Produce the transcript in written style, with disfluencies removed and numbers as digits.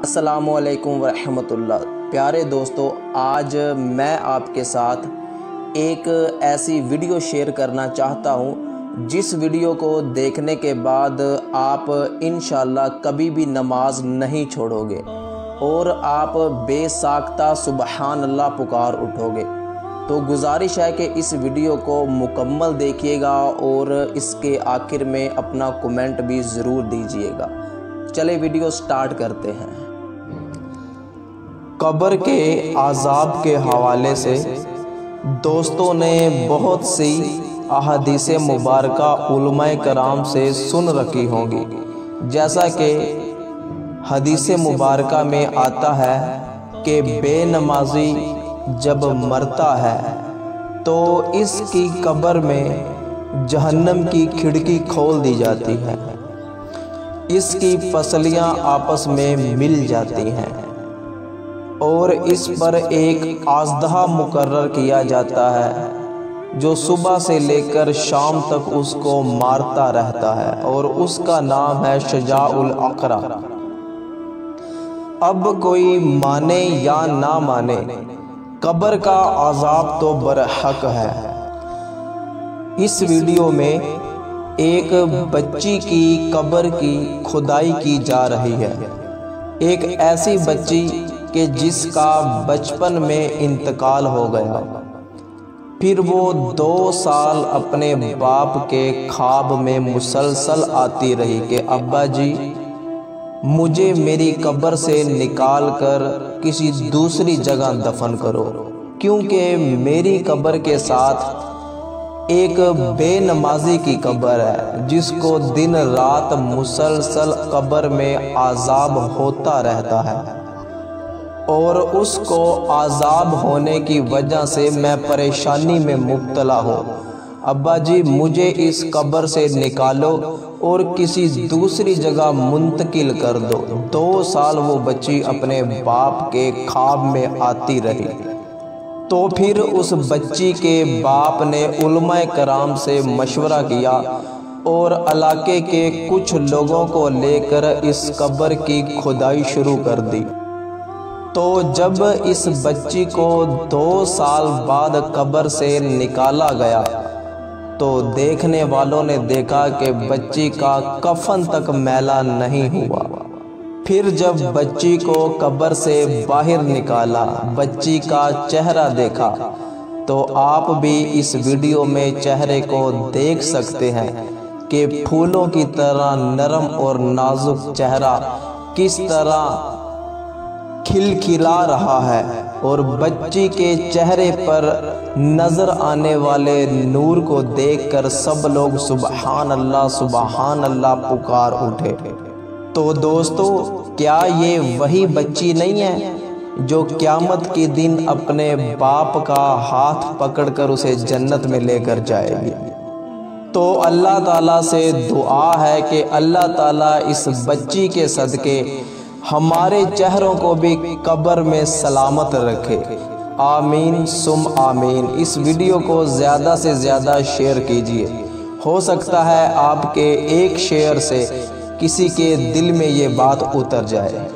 السلام علیکم ورحمۃ اللہ۔ پیارے دوستو، آج میں آپ کے ساتھ ایک ایسی ویڈیو شیئر کرنا چاہتا ہوں جس ویڈیو کو دیکھنے کے بعد آپ انشاءاللہ کبھی بھی نماز نہیں چھوڑو گے اور آپ بے ساختہ سبحان اللہ پکار اٹھو گے۔ تو گزارش ہے کہ اس ویڈیو کو مکمل دیکھیے گا اور اس کے آخر میں اپنا کومنٹ بھی ضرور دیجیے گا۔ چلے ویڈیو سٹارٹ کرتے ہیں۔ قبر کے عذاب کے حوالے سے دوستوں نے بہت سی احادیث مبارکہ علماء کرام سے سن رکھی ہوں گی، جیسا کہ حدیث مبارکہ میں آتا ہے کہ بے نمازی جب مرتا ہے تو اس کی قبر میں جہنم کی کھڑکی کھول دی جاتی ہے، اس کی پسلیاں آپس میں مل جاتی ہیں اور اس پر ایک اژدہا مقرر کیا جاتا ہے جو صبح سے لے کر شام تک اس کو مارتا رہتا ہے اور اس کا نام ہے شجاع الاقرع۔ اب کوئی مانے یا نہ مانے، قبر کا عذاب تو برحق ہے۔ اس ویڈیو میں ایک بچی کی قبر کی کھدائی کی جا رہی ہے، ایک ایسی بچی کہ جس کا بچپن میں انتقال ہو گیا، پھر وہ 2 سال اپنے باپ کے خواب میں مسلسل آتی رہی کہ ابا جی مجھے میری قبر سے نکال کر کسی دوسری جگہ دفن کرو، کیونکہ میری قبر کے ساتھ ایک بے نمازی کی قبر ہے جس کو دن رات مسلسل قبر میں عذاب ہوتا رہتا ہے اور اس کو عذاب ہونے کی وجہ سے میں پریشانی میں مبتلا ہوں۔ ابا جی مجھے اس قبر سے نکالو اور کسی دوسری جگہ منتقل کر دو۔ 2 سال وہ بچی اپنے باپ کے خواب میں آتی رہی۔ تو پھر اس بچی کے باپ نے علماء کرام سے مشورہ کیا اور علاقے کے کچھ لوگوں کو لے کر اس قبر کی کھدائی شروع کر دی۔ تو جب اس بچی کو 2 سال بعد قبر سے نکالا گیا تو دیکھنے والوں نے دیکھا کہ بچی کا کفن تک میلا نہیں ہوا۔ پھر جب بچی کو قبر سے باہر نکالا، بچی کا چہرہ دیکھا تو آپ بھی اس ویڈیو میں چہرے کو دیکھ سکتے ہیں کہ پھولوں کی طرح نرم اور نازک چہرہ کس طرح کھلکھلا رہا ہے اور بچی کے چہرے پر نظر آنے والے نور کو دیکھ کر سب لوگ سبحان اللہ پکار اٹھے۔ تو دوستو، کیا یہ وہی بچی نہیں ہے جو قیامت کے دن اپنے باپ کا ہاتھ پکڑ کر اسے جنت میں لے کر جائے گی؟ تو اللہ تعالیٰ سے دعا ہے کہ اللہ تعالیٰ اس بچی کے صدقے ہمارے چہروں کو بھی قبر میں سلامت رکھے۔ آمین ثم آمین۔ اس ویڈیو کو زیادہ سے زیادہ شیئر کیجیے، ہو سکتا ہے آپ کے ایک شیئر سے کسی کے دل میں یہ بات اتر جائے۔